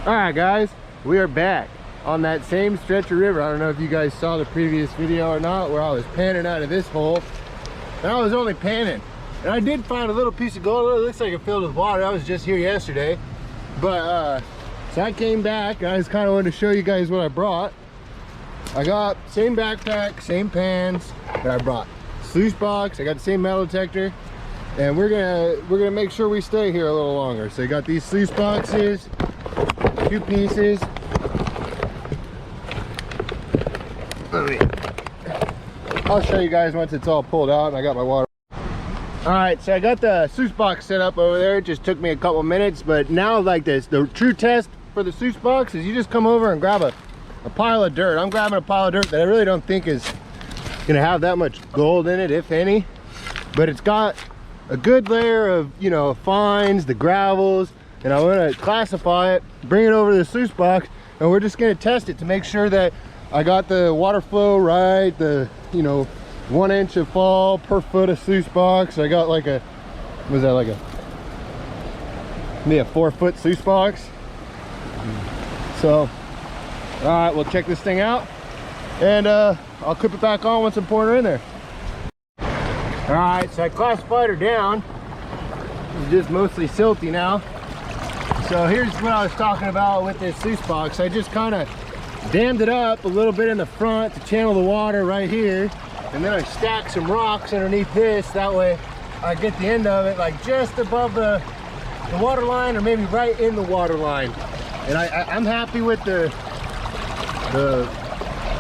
All right, guys, we are back on that same stretch of river. I don't know if you guys saw the previous video or not, where I was panning out of this hole, and I was only panning, and I did find a little piece of gold. It looks like it filled with water. I was just here yesterday, but so I came back and I just kind of wanted to show you guys what I brought. I got same backpack, same pans that I brought, sluice box. I got the same metal detector, and we're gonna make sure we stay here a little longer. So I got these sluice boxes, 2 pieces. I'll show you guys once it's all pulled out and I got my water. All right, so I got the sluice box set up over there. It just took me a couple minutes, but now like this, the true test for the sluice box is you just come over and grab a pile of dirt. I'm grabbing a pile of dirt that I really don't think is gonna have that much gold in it, if any, but it's got a good layer of, you know, fines, the gravels, and I want to classify it, bring it over to the sluice box, and we're just going to test it to make sure that I got the water flow right, the, you know, 1 inch of fall per foot of sluice box. I got like a, was that like a, maybe a 4-foot sluice box. So, all right, we'll check this thing out, and I'll clip it back on once I'm pouring her in there. All right, so I classified her down. It's just mostly silty now. So here's what I was talking about with this sluice box. I just kind of dammed it up a little bit in the front to channel the water right here, and then I stacked some rocks underneath this. That way I get the end of it like just above the water line, or maybe right in the water line. And I'm happy with the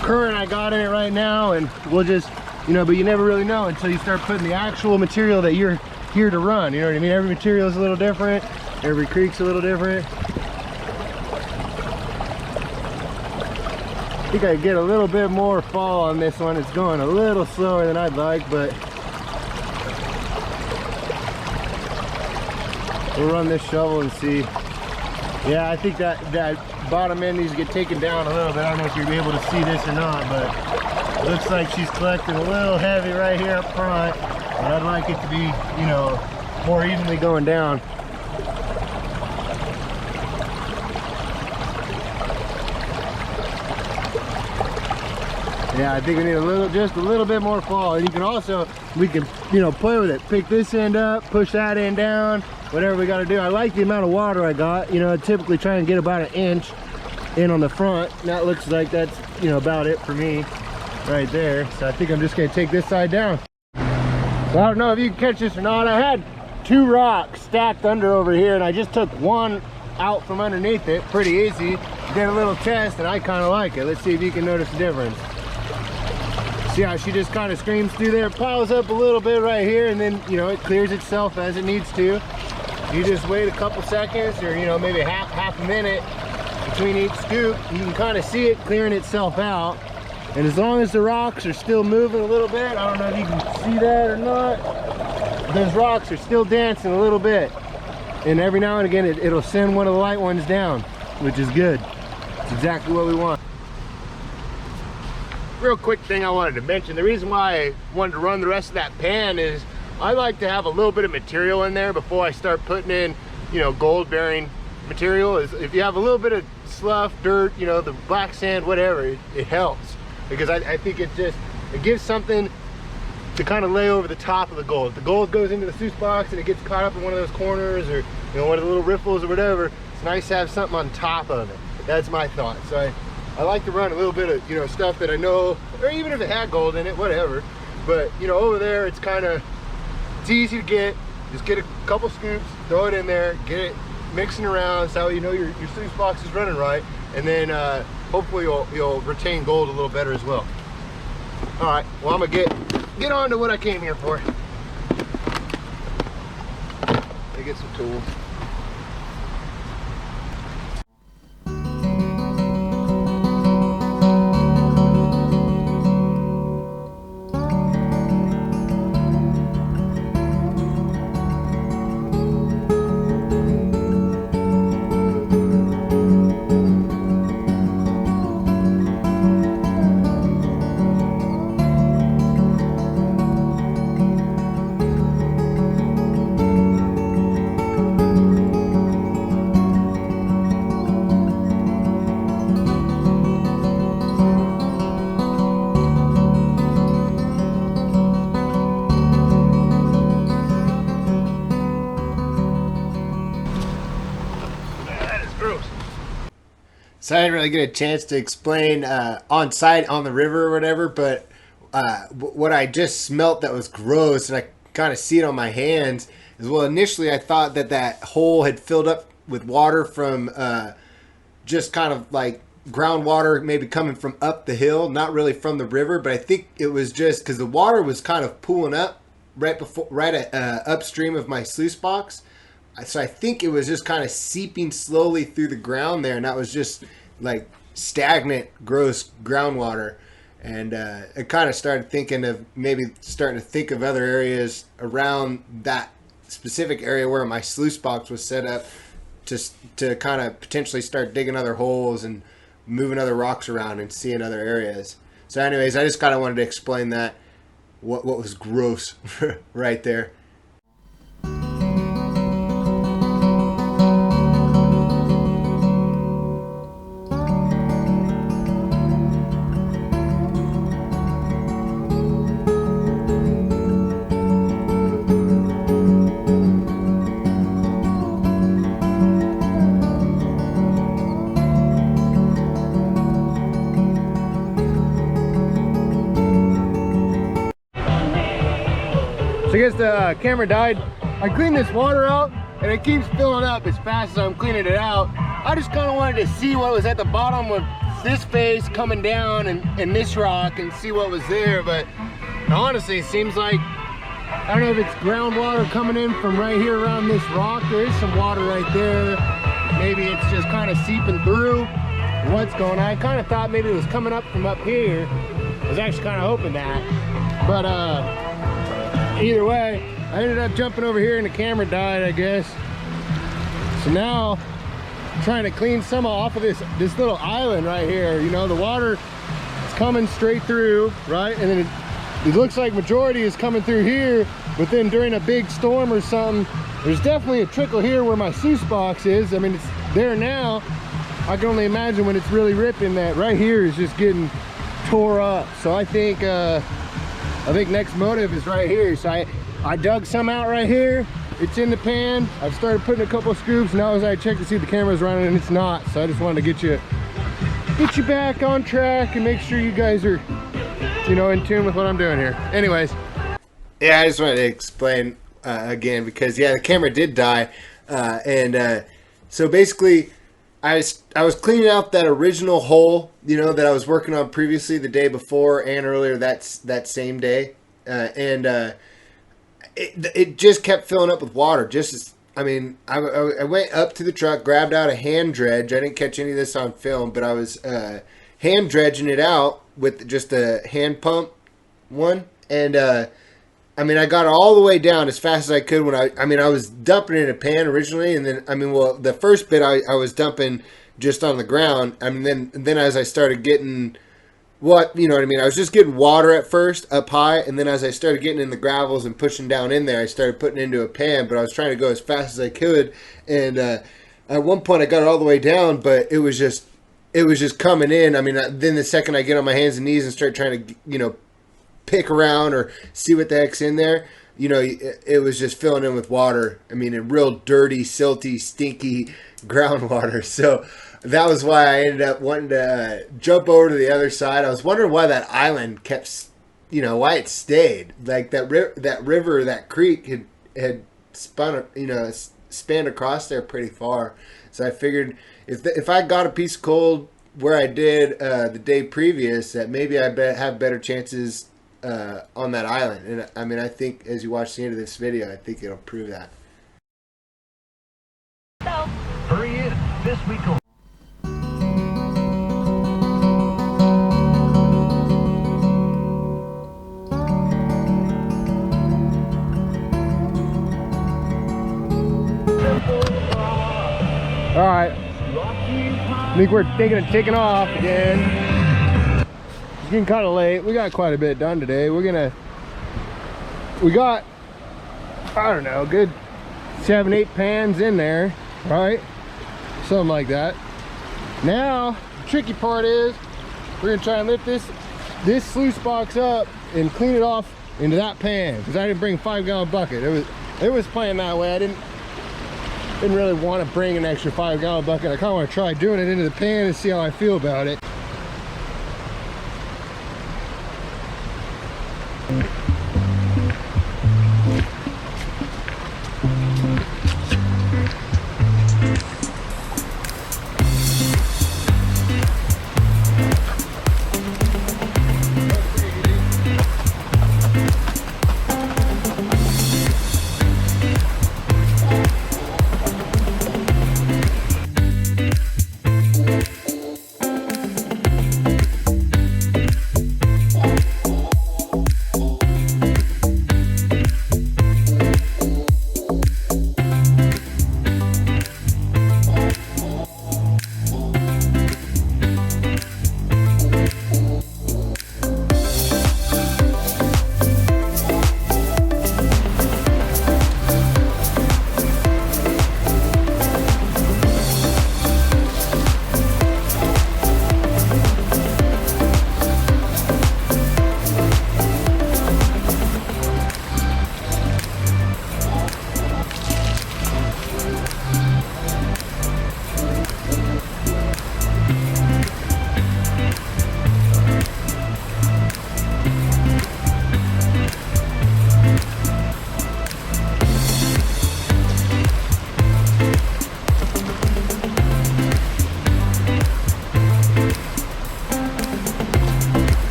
current I got in it right now, and we'll just, you know, but you never really know until you start putting the actual material that you're here to run. You know what I mean? Every material is a little different. Every creek's a little different. I think I get a little bit more fall on this one. It's going a little slower than I'd like, but we'll run this shovel and see. Yeah, I think that bottom end needs to get taken down a little bit. I don't know if you'll be able to see this or not, but it looks like she's collecting a little heavy right here up front, but I'd like it to be, you know, more evenly going down. Yeah, I think we need just a little bit more fall. And you can also, we can, you know, play with it. Pick this end up, push that end down, whatever we got to do. I like the amount of water I got. You know, I typically try and get about 1 inch in on the front. And that looks like that's, you know, about it for me right there. So I think I'm just going to take this side down. So I don't know if you can catch this or not. I had 2 rocks stacked under over here, and I just took one out from underneath it. Pretty easy. Did a little test, and I kind of like it. Let's see if you can notice the difference. See how she just kind of screams through there, piles up a little bit right here, and then, you know, it clears itself as it needs to. You just wait a couple seconds, or, you know, maybe half a minute between each scoop. You can kind of see it clearing itself out. And as long as the rocks are still moving a little bit, I don't know if you can see that or not, those rocks are still dancing a little bit. And every now and again, it'll send one of the light ones down, which is good. It's exactly what we want. Real quick thing I wanted to mention, the reason why I wanted to run the rest of that pan is I like to have a little bit of material in there before I start putting in, you know, gold bearing material. Is if you have a little bit of slough, dirt, you know, the black sand, whatever, it helps, because I think it gives something to kind of lay over the top of the gold. If the gold goes into the sluice box and it gets caught up in one of those corners, or, you know, one of the little riffles or whatever, it's nice to have something on top of it. That's my thought. So I like to run a little bit of, you know, stuff that I know, or even if it had gold in it, whatever. But, you know, over there, it's easy to get. Just get a couple scoops, throw it in there, get it mixing around, so you know your sluice box is running right, and then hopefully you'll retain gold a little better as well. All right, well, I'm gonna get on to what I came here for. Let me get some tools. gross. So I didn't really get a chance to explain on site on the river or whatever, but what I just smelt that was gross, and I kind of see it on my hands, is, well, initially I thought that that hole had filled up with water from just kind of like groundwater, maybe coming from up the hill, not really from the river, but I think it was just because the water was kind of pooling up right at upstream of my sluice box. So I think it was just kind of seeping slowly through the ground there, and that was just like stagnant, gross groundwater. And I kind of started thinking of maybe starting to think of other areas around that specific area where my sluice box was set up to kind of potentially start digging other holes and moving other rocks around and seeing other areas. So anyways, I just kind of wanted to explain that, what was gross right there. So I guess the camera died. I cleaned this water out and it keeps filling up as fast as I'm cleaning it out. I just kind of wanted to see what was at the bottom of this face coming down and this rock and see what was there. But honestly, it seems like, I don't know if it's groundwater coming in from right here around this rock. There is some water right there. Maybe it's just kind of seeping through. What's going on? I kind of thought maybe it was coming up from up here. I was actually kind of hoping that. But either way, I ended up jumping over here and the camera died, I guess. So now I'm trying to clean some off of this little island right here. You know, the water is coming straight through, right? And then it looks like majority is coming through here, but then during a big storm or something, there's definitely a trickle here where my sluice box is. I mean, it's there now. I can only imagine when it's really ripping that right here is just getting tore up. So I think next motive is right here. So I dug some out right here. It's in the pan. I've started putting a couple of scoops. Now as I check to see if the camera's running, and it's not. So I just wanted to get you back on track and make sure you guys are, you know, in tune with what I'm doing here. Anyways. Yeah, I just wanted to explain again, because yeah, the camera did die. So basically I was cleaning out that original hole, you know, that I was working on previously the day before and earlier that same day. It just kept filling up with water. I went up to the truck, grabbed out a hand dredge. I didn't catch any of this on film, but I was hand dredging it out with just a hand pump one. And I got it all the way down as fast as I could when I was dumping it in a pan originally. And then, the first bit I was dumping just on the ground. Then as I started getting, you know what I mean? I was just getting water at first up high. And then as I started getting in the gravels and pushing down in there, I started putting it into a pan, but I was trying to go as fast as I could. And at one point I got it all the way down, but it was just coming in. Then the second I get on my hands and knees and start trying to, you know, pick around or see what the heck's in there, you know, it was just filling in with water. A real dirty, silty, stinky groundwater. So that was why I ended up wanting to jump over to the other side. I was wondering why that island kept, you know, why it stayed. Like that river, that creek had spun, you know, spanned across there pretty far. So I figured if I got a piece of coal where I did the day previous, that maybe I have better chances on that island. And I think as you watch the end of this video, I think it'll prove that. Hurry in. This week. All right. I think we're thinking of taking off again. It's getting kind of late. We got quite a bit done today. We got, I don't know, good 7-8 pans in there, right? Something like that. Now, the tricky part is we're gonna try and lift this sluice box up and clean it off into that pan, because I didn't bring a 5-gallon bucket. It was playing that way. didn't really want to bring an extra 5-gallon bucket. I kind of want to try doing it into the pan and see how I feel about it.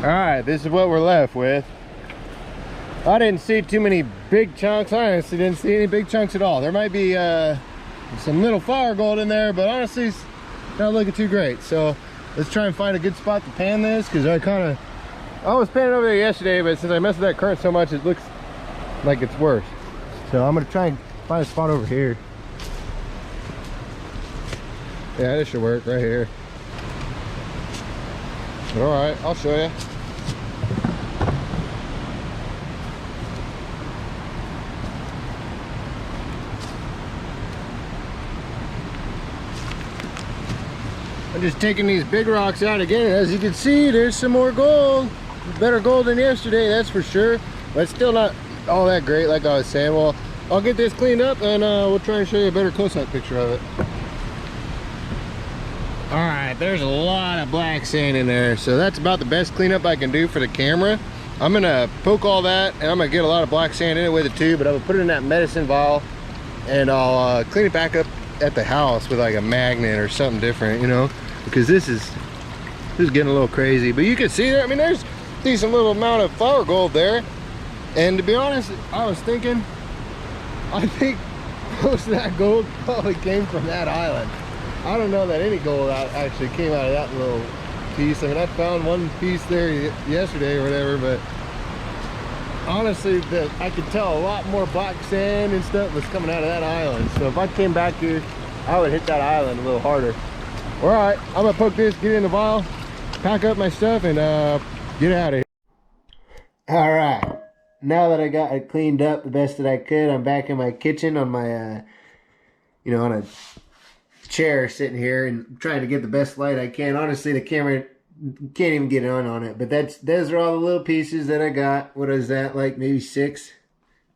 Alright, this is what we're left with. I didn't see too many big chunks. I honestly didn't see any big chunks at all. There might be some little flower gold in there, but honestly it's not looking too great. So let's try and find a good spot to pan this, because I was panning over there yesterday, but since I messed with that current so much, it looks like it's worse. So I'm gonna try and find a spot over here. Yeah, this should work right here. All right, I'll show you. I'm just taking these big rocks out again. As you can see, there's some more gold. Better gold than yesterday, that's for sure. But still not all that great, like I was saying. Well, I'll get this cleaned up and we'll try and show you a better close-up picture of it. All right, there's a lot of black sand in there, so that's about the best cleanup I can do for the camera. I'm gonna poke all that, and I'm gonna get a lot of black sand in it with it too, but I'm gonna put it in that medicine vial, and I'll clean it back up at the house with like a magnet or something different, you know, because this is getting a little crazy. But you can see there, I mean, there's a decent little amount of flower gold there, and to be honest, I was thinking, I think most of that gold probably came from that island. I don't know that any gold actually came out of that little piece. I mean, I found one piece there yesterday or whatever, but honestly, I could tell a lot more black sand and stuff was coming out of that island. So if I came back here, I would hit that island a little harder. All right, I'm gonna poke this, get it in the vial, pack up my stuff, and get out of here. All right, now that I got it cleaned up the best that I could, I'm back in my kitchen on my, you know, on a chair sitting here and trying to get the best light I can. Honestly, the camera can't even get on it, but those are all the little pieces that I got. What is that, like maybe 6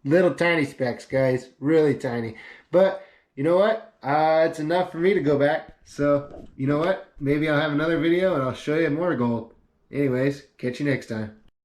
little tiny specks, guys, really tiny. But you know what, it's enough for me to go back. So you know what, maybe I'll have another video and I'll show you more gold. Anyways, catch you next time.